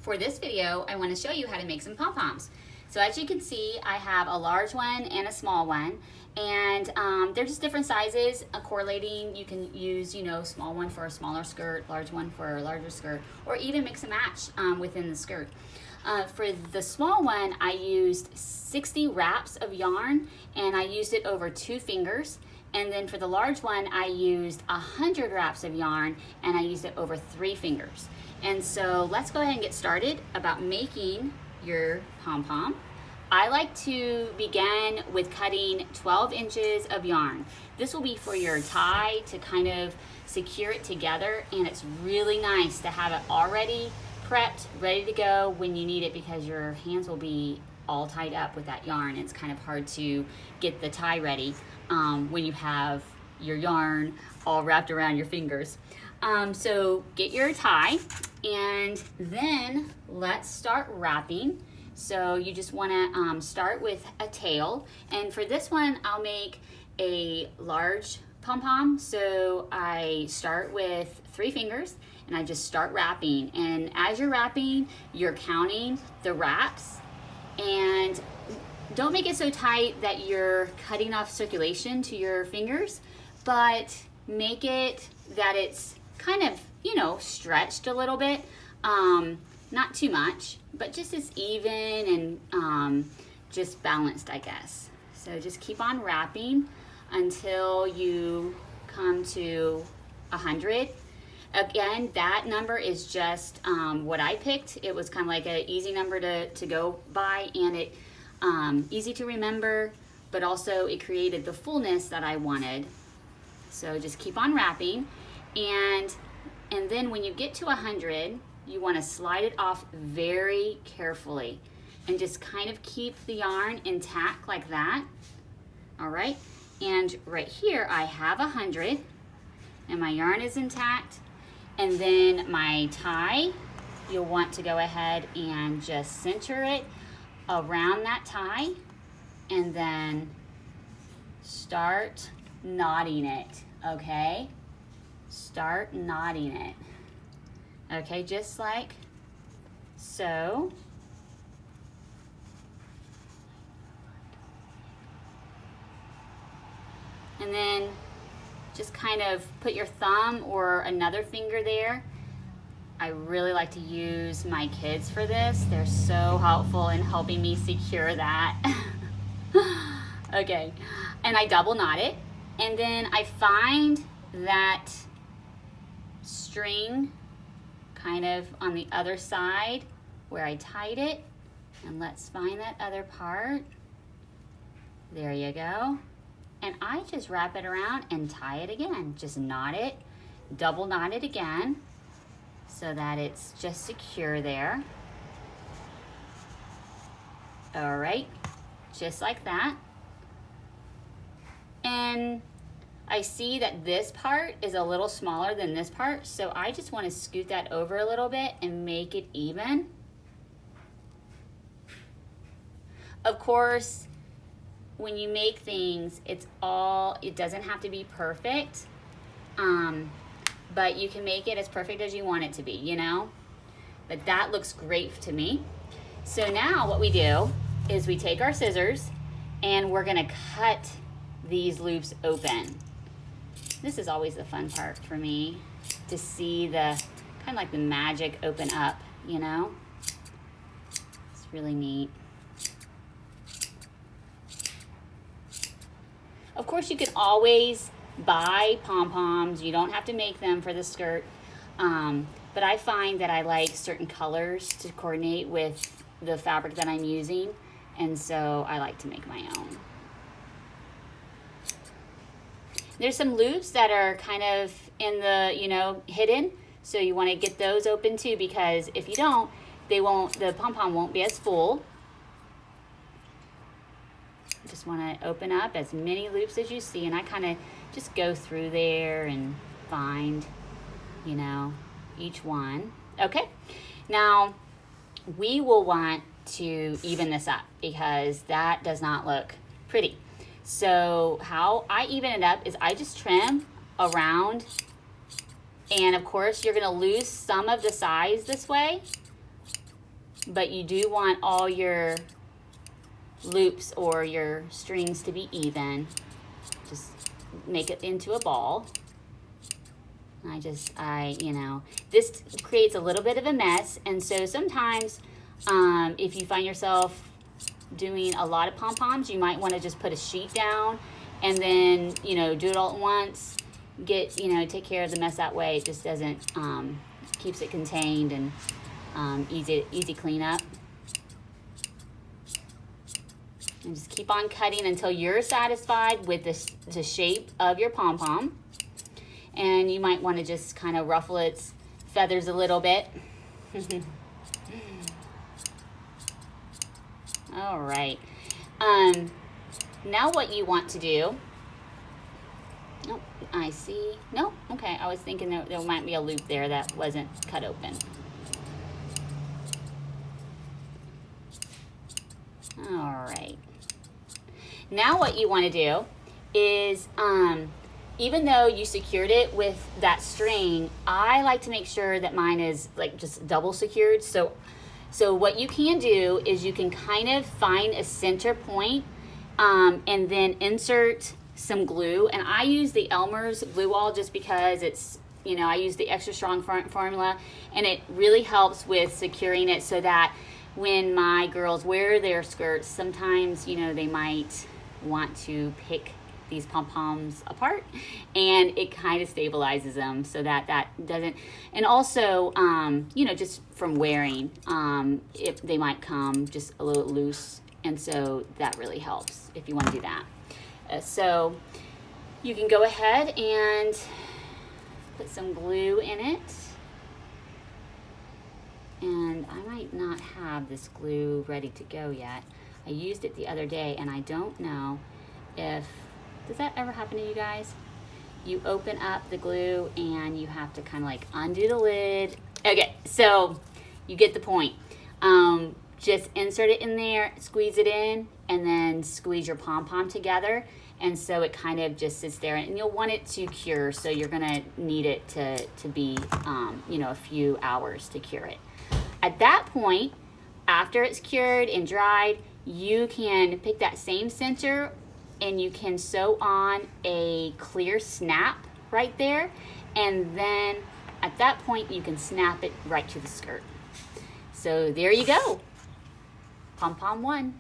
For this video, I want to show you how to make some pom-poms. So as you can see, I have a large one and a small one, and they're just different sizes. Correlating, you can use, small one for a smaller skirt, large one for a larger skirt, or even mix and match within the skirt. For the small one, I used 60 wraps of yarn, and I used it over 2 fingers. And then for the large one, I used 100 wraps of yarn, and I used it over 3 fingers. And so let's go ahead and get started about making your pom-pom. I like to begin with cutting 12 inches of yarn. This will be for your tie to kind of secure it together, and it's really nice to have it already prepped, ready to go when you need it, because your hands will be all tied up with that yarn. It's kind of hard to get the tie ready when you have your yarn all wrapped around your fingers. So get your tie, and then let's start wrapping. So you just want to start with a tail, and for this one I'll make a large pom-pom. So I start with 3 fingers and I just start wrapping, and as you're wrapping, you're counting the wraps, and don't make it so tight that you're cutting off circulation to your fingers, but make it that it's kind of, stretched a little bit. Not too much, but just as even and just balanced, I guess. So just keep on wrapping until you come to 100. Again, that number is just what I picked. It was kind of like an easy number to go by, and it easy to remember, but also it created the fullness that I wanted. So just keep on wrapping, and then when you get to 100, you want to slide it off very carefully and just kind of keep the yarn intact like that. All right, and right here I have 100 and my yarn is intact, and then my tie, you'll want to go ahead and just center it around that tie, and then start knotting it. Okay, start knotting it. Okay, just like so. And then just kind of put your thumb or another finger there. I really like to use my kids for this. They're so helpful in helping me secure that. Okay, and I double knot it, and then I find that string kind of on the other side where I tied it, and let's find that other part. There you go. And I just wrap it around and tie it again. Just knot it, double knot it again so that it's just secure there. All right, just like that. And I see that this part is a little smaller than this part, so I just want to scoot that over a little bit and make it even. Of course, when you make things, it doesn't have to be perfect, but you can make it as perfect as you want it to be, But that looks great to me. So now what we do is we take our scissors and we're gonna cut these loops open. This is always the fun part for me, to see the kind of like the magic open up, It's really neat. Of course, you can always buy pom-poms. You don't have to make them for the skirt. But I find that I like certain colors to coordinate with the fabric that I'm using, and so I like to make my own. There's some loops that are kind of in the, hidden, so you want to get those open too, because if you don't, the pom-pom won't be as full. Just want to open up as many loops as you see, and I kind of just go through there and find, each one. Okay, now we will want to even this up, because that does not look pretty. So how I even it up is I just trim around, and of course you're going to lose some of the size this way, but you do want all your loops or your strings to be even. Just make it into a ball. You know, this creates a little bit of a mess, and so sometimes if you find yourself doing a lot of pom-poms, you might want to just put a sheet down and then, you know, do it all at once. Take care of the mess that way. It just doesn't, keeps it contained and easy cleanup. And just keep on cutting until you're satisfied with the shape of your pom-pom. And you might want to just kind of ruffle its feathers a little bit. All right. Now what you want to do, oh, I see, no, okay, I was thinking there might be a loop there that wasn't cut open. All right. Now what you want to do is, even though you secured it with that string, I like to make sure that mine is like just double secured. So what you can do is you can kind of find a center point, and then insert some glue. And I use the Elmer's glue wall just because it's, you know, I use the extra strong formula, and it really helps with securing it so that when my girls wear their skirts, sometimes, you know, they might want to pick these pom-poms apart, and it kind of stabilizes them so that doesn't, and also, you know, just from wearing, if they might come just a little loose, and so that really helps if you want to do that. So you can go ahead and put some glue in it, and I might not have this glue ready to go yet. I used it the other day, and I don't know if, does that ever happen to you guys? You open up the glue and you have to kind of like undo the lid. Okay, so you get the point. Just insert it in there, squeeze it in, and then squeeze your pom-pom together. And so it kind of just sits there, and you'll want it to cure, so you're gonna need it to be, you know, a few hours to cure it. At that point, after it's cured and dried, you can pick that same center and you can sew on a clear snap right there, and then at that point you can snap it right to the skirt. So there you go, pom-pom 1.